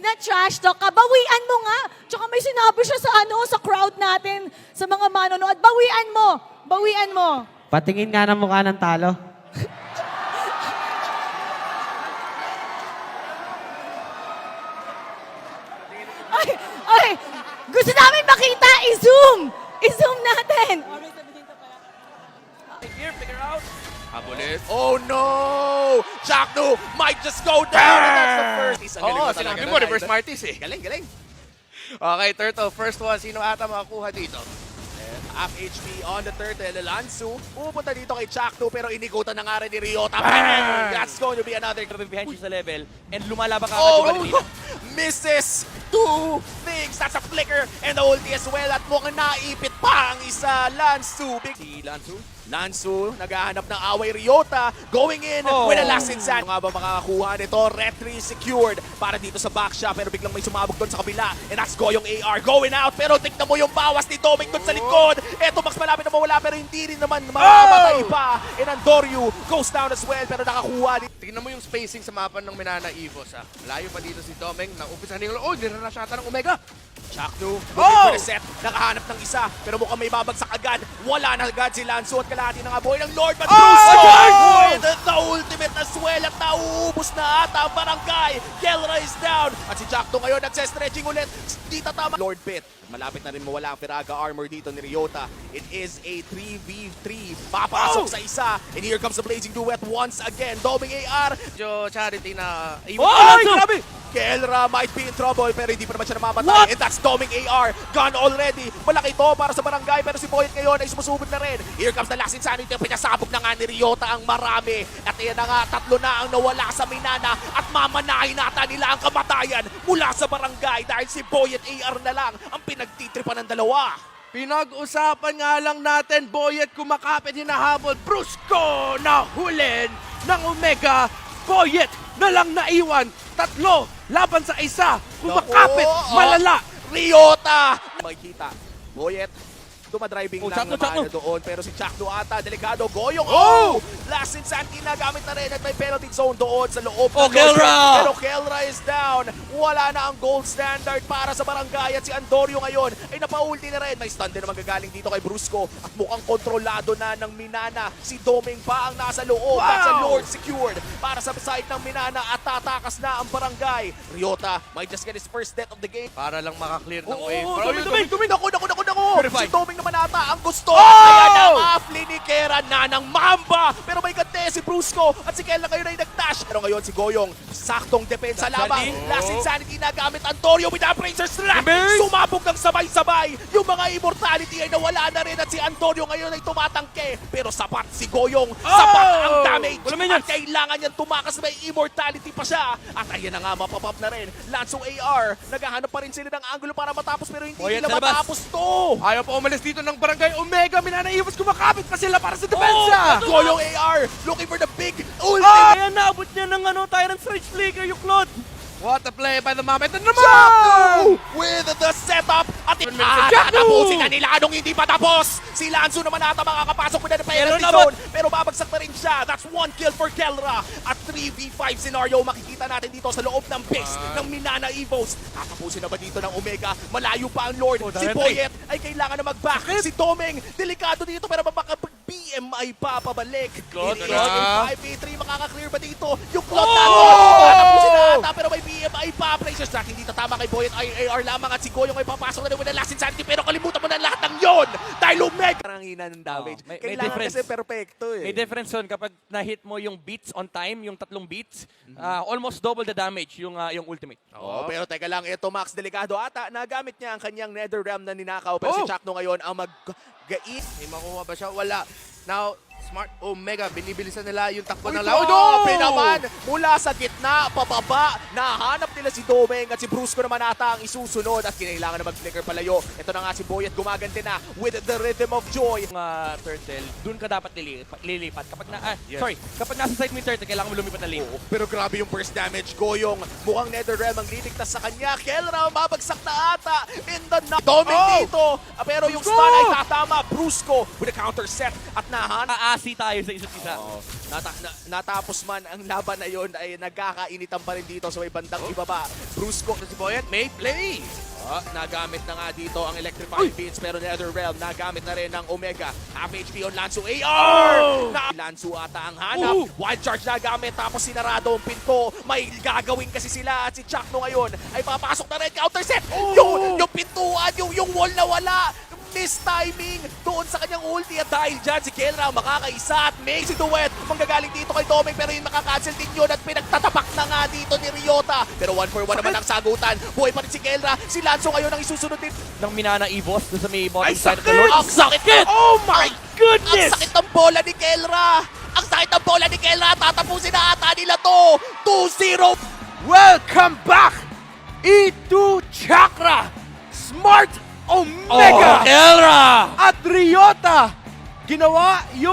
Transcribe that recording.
na trash talk ka, bawian mo nga. Tsaka may sinabi siya sa sa crowd natin, sa mga manonood. Bawian mo. Bawian mo. Patingin nga ng mukha ng talo. Ay, gusto namin makita. I-zoom. I-zoom natin. Here, figure out. Habulit. Oh no! Chakno might just go down and that's the first. Ang galing Oo, mo talaga sinabi nun, mo, reverse Idol. Martis eh. Galing, galing. Okay, Turtle, first one. Sino ata makakuha dito? Up HP on the turtle. Lansu. Pupunta dito kay Chakno pero inikutan na nga rin ni Ryota. Bang! That's going to be another. behind you sa level and lumalaban ka Oh! agad yung Valentina. Misses two things. That's a flicker and the ulti as well. At mukhang naipit pa ang isa. Lansu. Si Lansu. Lansu, naghahanap ng away. Ryota going in with a last insanity. Nga ba makakakuha nito? Red 3 secured para dito sa backshot pero biglang may sumabog doon sa kabila. And that's Goyong AR going out pero tignan mo yung bawas ni Doming doon sa likod. Eto, Max malapit na mawala pero hindi rin naman mamamatay pa. And Andoryu goes down as well pero nakakuha. Tingnan mo yung spacing sa mapa ng Minana Evos. Malayo pa dito si Domeng. Nag-umpisa na yung... Oh, nirarash ata ng Omega. Chakno looking for the set. Nakahanap ng isa pero mukhang may babagsak agad. Wala na agad si Lansu at kalahati ng aboy ng Lord. But Bruce with the ultimate as well at nauubos na ata ang barangay. Kelra is down at si Chakno ngayon nagse-stretching ulit. Di tatama. Lord Pit. Malapit na rin mawala ang Firaga armor dito ni Ryota. It is a 3v3. Papasok sa isa. And here comes the Blazing Duet once again. Doming AR. Medyo charity na... Ay, grabe! Kelra might be in trouble pero hindi pa naman siya namamatay. And that's Doming AR. Gone already. Malaki to para sa barangay pero si Boyet ngayon ay sumusubod na rin. Here comes the last insanity. Pinasabog na nga ni Ryota ang marami. At yan na nga, tatlo na ang nawala sa Minana at mamanahin nata nila ang kamatayan mula sa barangay dahil si Boyet AR na lang ang pinagtitripan ng dalawa. Pinag-usapan nga lang natin, Boyet kumakapit, hinahabol. Brusco nahulin ng Omega. Boyet na lang naiwan. Tatlo laban sa isa. Kumakapit, Naku, malala. Ryota! Makikita, Boyet, dumadriving lang Chakno, naman na doon. Pero si Chakno ata, delikado. Goyong, Last insanity na gamit na rin at may penalty zone doon sa loob. ng Kelra! Pero Kelra is down. Wala na ang gold standard para sa barangay. At si Andoryu ngayon ay napaulti na rin. May stun din naman gagaling dito kay Brusco. At mukhang kontrolado na ng Minana. Si Doming pa ang nasa loob. At sa Lord secured para sa side ng Minana. At tatakas na ang barangay. Ryota might just get his first death of the game. Para lang makaklear ng Oo, wave. Doming! Naku! Verify. Si Doming naman ata ang gusto. Kaya na-offlane ni Kera na ng Mamba. Pero may gante si Brusco at si Kela ngayon ay nag-dash. Pero ngayon si Goyong, saktong depensa lamang. Last insanity na gamit Antonio with a Razor Slap. Sumabog ng sabay-sabay. Yung mga immortality ay nawala na rin at si Antonio ngayon ay tumatangke. Pero sapat si Goyong. Sapat ang damage. At kailangan niyang tumakas, may immortality pa siya. At ayan na nga, mapapop na rin. Lanso AR, naghahanap pa rin sila ng angulo para matapos pero hindi Boyet nila sa labas. matapos to. Ayaw pa umalis dito ng barangay Omega. Minana Evos kumakapit pa sila para sa depensa. Goyong AR, looking for the big ultimate. Kaya naabot niya ng Tyrant Strike Flicker yung Claude. What a play by the Mama. Ito naman! Chakno with the setup at Chakno! tatapusin na nila anong hindi pa tapos. Si Lanzo naman ata makakapasok mo na ng penalty Kelra zone pero babagsak na rin siya. That's one kill for Kelra. At 3v5 scenario makikita natin dito sa loob ng base ng Minana Evos. Tatapusin na ba dito ng Omega? Malayo pa ang Lord. Si direct Boyet ay kailangan na mag-back. Si Doming, delikado dito pero BM ay papabalik. Claude, It is Claude. a 5v3. Makaka-clear ba dito? Yung Claude natin. Tatapusin na ata pero may BM ay pa-Razor Strike. Hindi tatama kay Boyet ay AR lamang at si Goyong ay papasok na rin with the last insanity pero kalimutan mo na lahat ng yon dahil Omega. Parang hina ng damage. May Kailangan difference. kasi perfecto eh. May difference yun kapag na-hit mo yung beats on time, yung 3 beats, almost double the damage yung ultimate. Oh, pero teka lang, ito Max, delikado ata. Nagamit niya ang kanyang Nether Realm na ninakaw pero si Chakno ngayon ang mag-gait. May makuha ba siya? Wala. Now, Smart Omega, binibilisan nila yung takbo Uy, ng grabe naman! Mula sa gitna, pababa, nahanap nila si Domeng at si Brusco naman ata ang isusunod at kinailangan na mag-flicker palayo. Ito na nga si Boyet, gumaganti na with the rhythm of joy. Yung turtle, dun ka dapat lilipat. Kapag kapag nasa side mo yung turtle, kailangan mo lumipat na lane. Pero grabe yung burst damage. Goyong, mukhang Nether Realm ang liligtas sa kanya. Kelra, mabagsak na ata in the knock. Domeng dito, pero yung stun ay tatama. Brusco with a counter set at nahan. Aasi tayo sa isa't isa. Natapos man ang laban na yon ay nagkakainitan pa rin dito sa may bandang ibaba. Brusco Si Boyet may play. nagamit na nga dito ang Electrifying Beats pero Netherrealm nagamit na rin ng Omega. Half HP on Lansu AR! Lansu ata ang hanap. Wild Charge nagamit tapos sinarado ang pinto. May gagawin kasi sila at si Chakno ngayon ay papasok na rin counter set. Yung pintuan, yung wall na wala. Miss timing doon sa kanyang ulti at dahil dyan si Kelra makakaisa at may si Duet manggagaling dito kay Doming pero yung makakancel din yun at pinagtatapak na nga dito ni Ryota pero 1-for-1 naman ang sagutan. Buhay pa rin si Kelra, si Lanzo ngayon ang isusunod din. Ng Minana Evos doon sa may bottom Ay, side of the sakit! Lord. Ang sakit! Oh my Ang goodness! sakit ng bola ni Kelra! Ang sakit ng bola ni Kelra! Tatapusin na ata nila to! 2-0! Welcome back! E2 Chakra! Smart Omega! Kelra! At Ryota! Ginawa yung